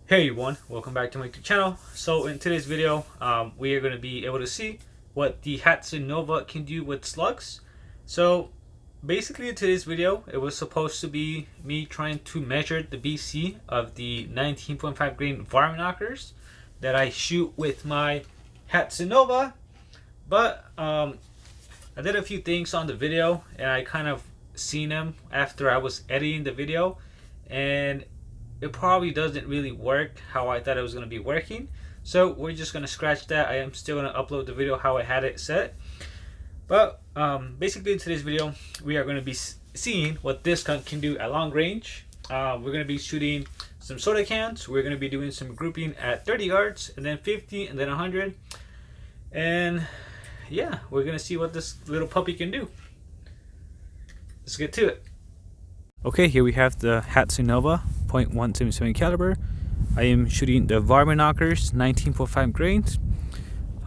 Hey everyone, welcome back to my YouTube channel. So in today's video, we are going to be able to see what the hatsan can do with slugs. So basically in today's video, it was supposed to be me trying to measure the BC of the 19.5 grain varmint knockers that I shoot with my hatsan, but I did a few things on the video and I kind of seen them after I was editing the video, and it probably doesn't really work how I thought it was going to be working. So we're just going to scratch that. I am still going to upload the video how I had it set. But basically in today's video, we are going to be seeing what this gun can do at long range. We're going to be shooting some soda cans. We're going to be doing some grouping at 30 yards, and then 50, and then 100. And yeah, we're going to see what this little puppy can do. Let's get to it. Okay, here we have the hatsan .177 caliber. I am shooting the varmint knockers 19.5 grains.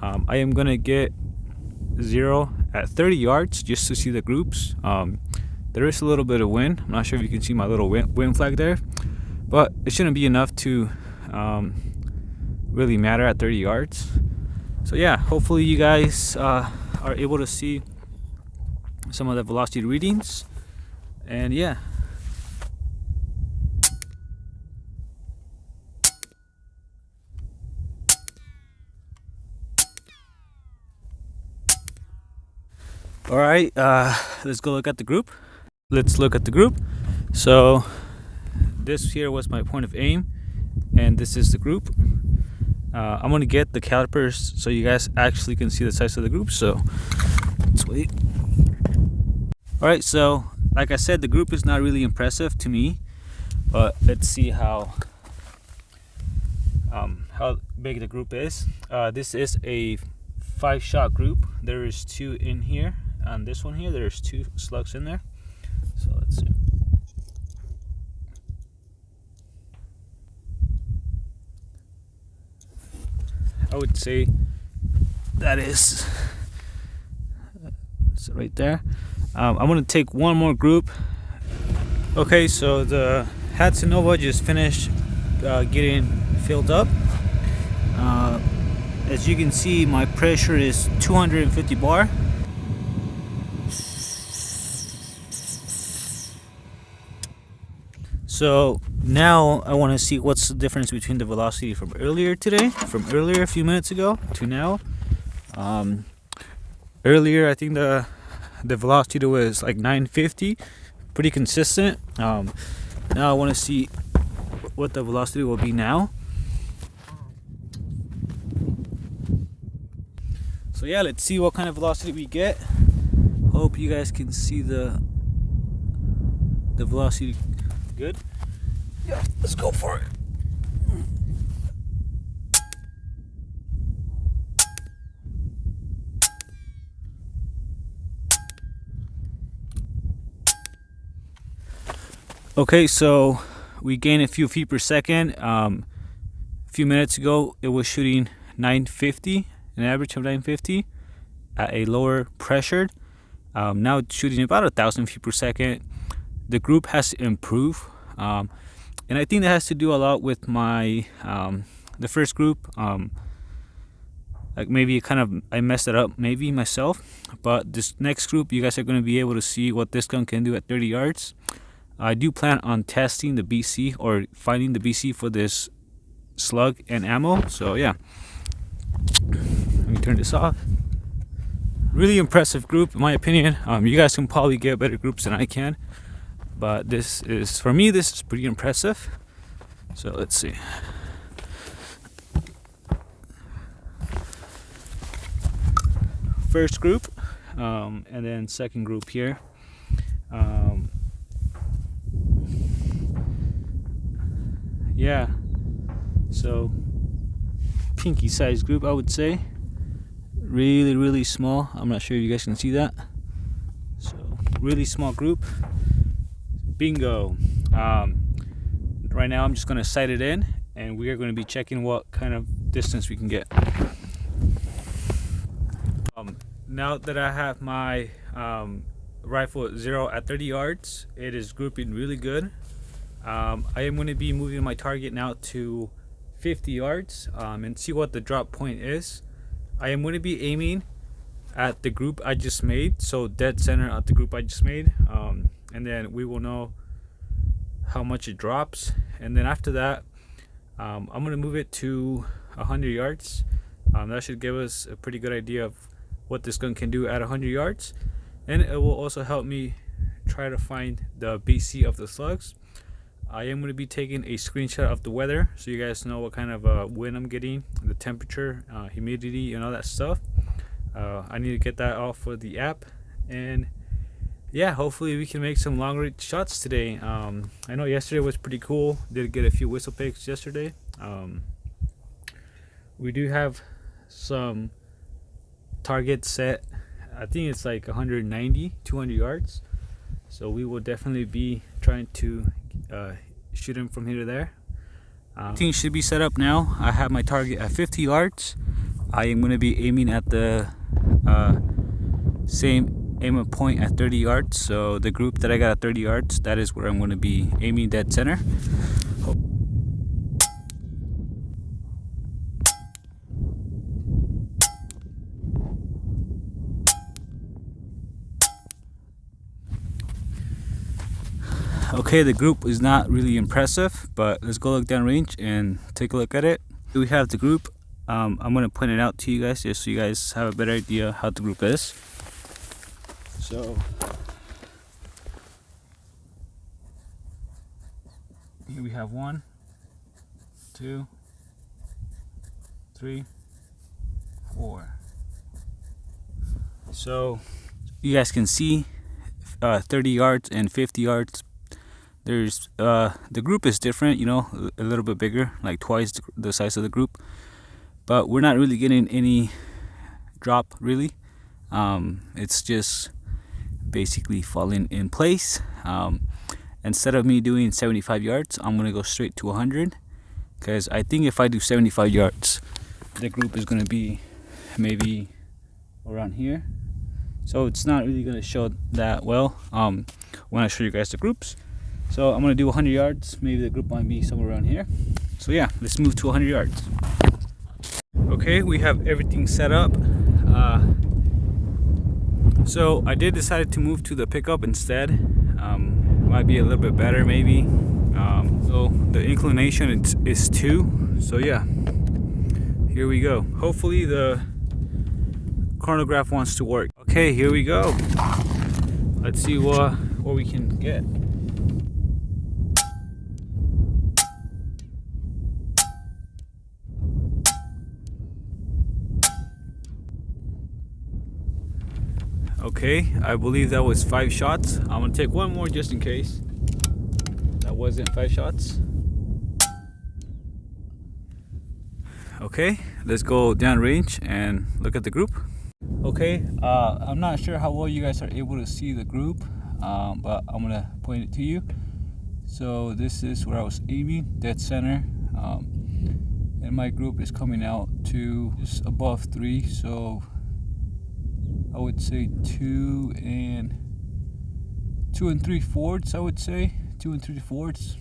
I am gonna get 0 at 30 yards just to see the groups. There is a little bit of wind. I'm not sure if you can see my little wind flag there, but it shouldn't be enough to really matter at 30 yards. So yeah, hopefully you guys are able to see some of the velocity readings. And yeah. All right, let's go look at the group. Let's look at the group. So this here was my point of aim, and this is the group. I'm gonna get the calipers so you guys actually can see the size of the group. So let's wait. All right, so like I said, the group is not really impressive to me, but let's see how big the group is. This is a 5-shot group. There is 2 in here. On this one here, there's 2 slugs in there. So let's see. I would say that is right there. I'm gonna take one more group. Okay, so the hatsan just finished getting filled up. As you can see, my pressure is 250 bar. So now I want to see what's the difference between the velocity from earlier a few minutes ago to now. Earlier I think the velocity was like 950, pretty consistent. Now I want to see what the velocity will be now. So yeah, let's see what kind of velocity we get. Hope you guys can see the velocity good. Yeah, let's go for it. Okay, so we gained a few feet per second. A few minutes ago it was shooting 950, an average of 950 at a lower pressure. Now it's shooting about 1,000 feet per second. The group has improved, and I think that has to do a lot with my the first group. Like maybe I messed it up maybe myself, but this next group you guys are going to be able to see what this gun can do at 30 yards. I do plan on testing the BC or finding the BC for this slug and ammo. So yeah, let me turn this off. Really impressive group in my opinion. You guys can probably get better groups than I can, but this is, for me, this is pretty impressive. So let's see. First group, and then second group here. Yeah, so pinky size group, I would say. Really small. I'm not sure if you guys can see that. So really small group. Bingo. Right now I'm just going to sight it in, and we are going to be checking what kind of distance we can get. Now that I have my rifle at 0 at 30 yards, it is grouping really good. I am going to be moving my target now to 50 yards and see what the drop point is. I am going to be aiming at the group I just made, so dead center at the group I just made, and then we will know how much it drops. And then after that, I'm going to move it to 100 yards. That should give us a pretty good idea of what this gun can do at 100 yards, and it will also help me try to find the BC of the slugs. I am going to be taking a screenshot of the weather so you guys know what kind of wind I'm getting, the temperature, humidity, and all that stuff. I need to get that all for the app, and yeah, hopefully we can make some long range shots today. I know yesterday was pretty cool. Did get a few whistle pigs yesterday. We do have some targets set. I think it's like 190, 200 yards. So we will definitely be trying to shoot him from here to there. Everything should be set up now. I have my target at 50 yards. I am going to be aiming at the same aim point at 30 yards. So the group that I got at 30 yards, that is where I'm going to be aiming dead center. Okay, the group is not really impressive, but let's go look down range and take a look at it. We have the group. I'm going to point it out to you guys just so you guys have a better idea how the group is. So here we have 1, 2, 3, 4. So you guys can see 30 yards and 50 yards. There's the group is different, you know, a little bit bigger, like twice the size of the group, but we're not really getting any drop really. It's just basically falling in place. Instead of me doing 75 yards, I'm gonna go straight to 100, because I think if I do 75 yards, the group is gonna be maybe around here, so it's not really gonna show that well when I show you guys the groups. So I'm gonna do 100 yards. Maybe the group might be somewhere around here. So yeah, let's move to 100 yards. Okay, we have everything set up. So I did decide to move to the pickup instead. Might be a little bit better maybe. So the inclination is 2. So yeah, here we go. Hopefully the chronograph wants to work. Okay, here we go. Let's see what we can get. Okay, I believe that was 5 shots. I'm gonna take one more just in case that wasn't 5 shots. Okay, let's go downrange and look at the group. Okay, I'm not sure how well you guys are able to see the group, but I'm gonna point it to you. So this is where I was aiming, dead center, and my group is coming out to just above 3, so I would say 2 and 3/4. I would say 2 and 3/4.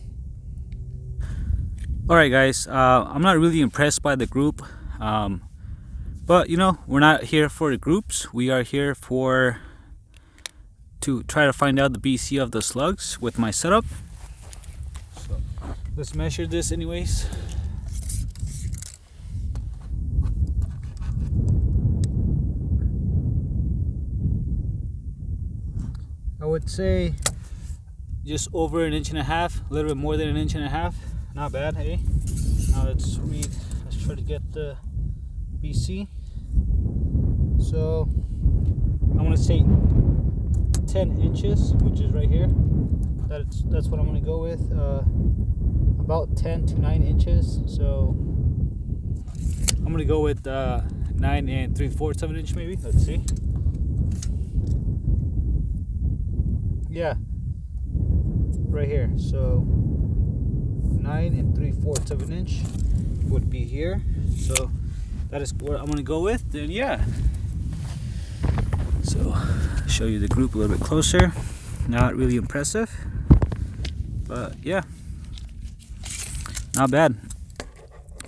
All right, guys. I'm not really impressed by the group, but you know, we're not here for the groups. We are here to try to find out the BC of the slugs with my setup. So let's measure this, anyways. I would say just over 1.5 inches, a little bit more than 1.5 inches. Not bad, hey? Now let's try to get the BC. So I'm gonna say 10 inches, which is right here. That's what I'm gonna go with. About 10 to 9 inches. So I'm gonna go with 9 3/4 of an inch maybe. Let's see. Yeah, right here. So 9 3/4 of an inch would be here. So that is what I'm gonna go with. Then yeah. So show you the group a little bit closer. Not really impressive, but yeah, not bad.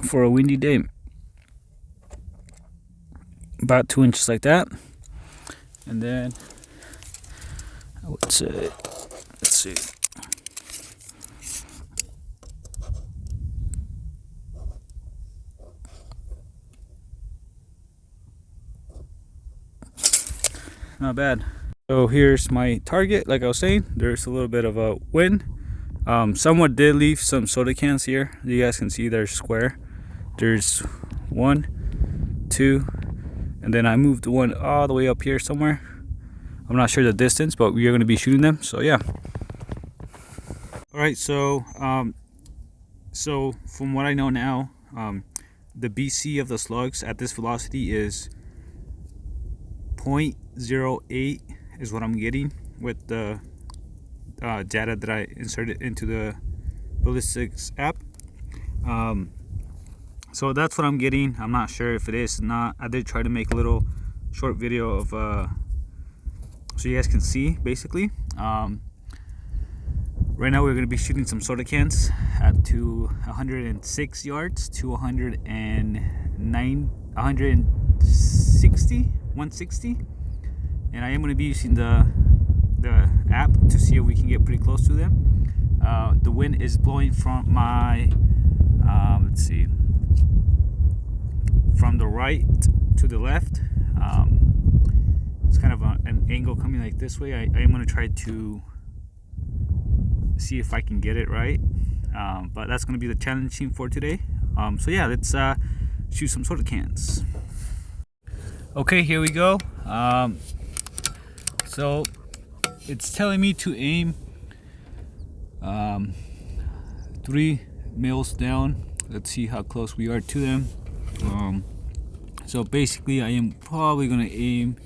for a windy day. About 2 inches like that. And then I would say, let's see, not bad. So here's my target. Like I was saying, there's a little bit of a wind. Someone did leave some soda cans here. You guys can see they're square. There's 1, 2, and then I moved one all the way up here somewhere. I'm not sure the distance, but we are going to be shooting them. So yeah. All right. So so from what I know now, the BC of the slugs at this velocity is 0.08 is what I'm getting with the data that I inserted into the ballistics app. So that's what I'm getting. I'm not sure if it is or not. I did try to make a little short video of so you guys can see basically. Right now we're going to be shooting some soda cans at to 106 yards to 160, and I am going to be using the app to see if we can get pretty close to them. The wind is blowing from my let's see, from the right to the left. It's kind of an angle coming like this way. I am going to try to see if I can get it right, but that's going to be the challenging for today. So yeah, let's shoot some soda cans. Okay, here we go. So it's telling me to aim 3 mils down. Let's see how close we are to them. So basically I am probably going to aim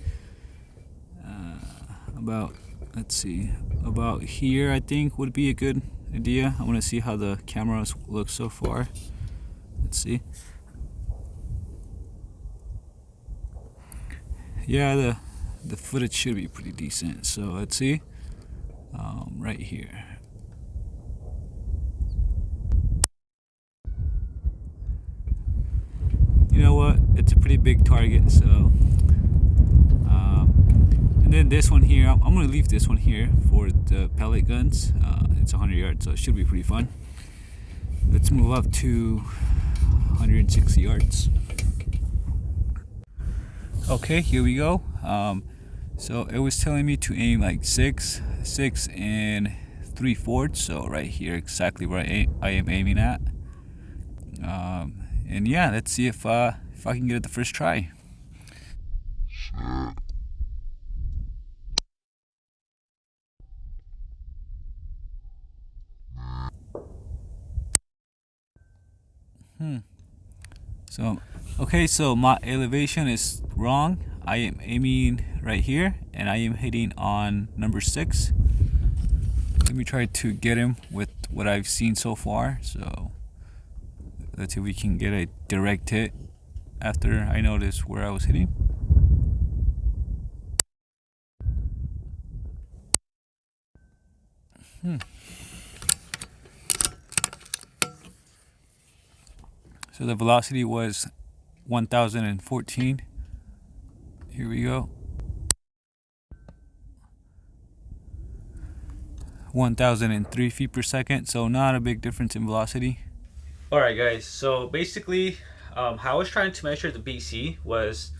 about, let's see, about here. I think would be a good idea. I want to see how the cameras look so far. Let's see. Yeah, the footage should be pretty decent. So let's see. Right here. You know what? It's a pretty big target. So, and then this one here, I'm gonna leave this one here for the pellet guns. It's 100 yards, so it should be pretty fun. Let's move up to 160 yards. Okay, here we go. So it was telling me to aim like 6 and 3/4. So right here, exactly where I am aiming at. And yeah, let's see if I can get it the first try. So, okay, so my elevation is wrong. I am aiming right here, and I am hitting on number 6. Let me try to get him with what I've seen so far. So, let's see if we can get a direct hit after I notice where I was hitting. So the velocity was 1014. Here we go. 1003 feet per second. So not a big difference in velocity. Alright guys, so basically how I was trying to measure the BC was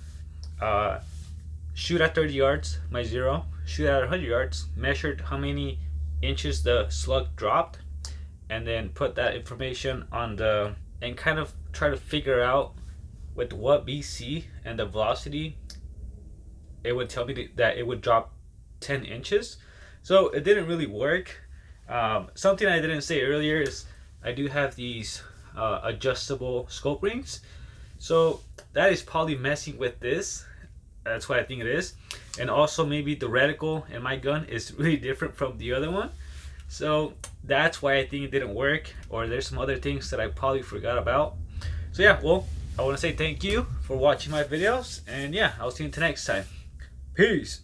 shoot at 30 yards, my 0, shoot at 100 yards, measured how many inches the slug dropped, and then put that information on the, and kind of try to figure out with what BC and the velocity it would tell me that it would drop 10 inches. So it didn't really work. Something I didn't say earlier is I do have these adjustable scope rings, so that is probably messing with this. That's what I think it is. And also maybe the reticle in my gun is really different from the other one, so that's why I think it didn't work, or there's some other things that I probably forgot about. So yeah, well, I want to say thank you for watching my videos, and yeah, I'll see you until next time. Peace.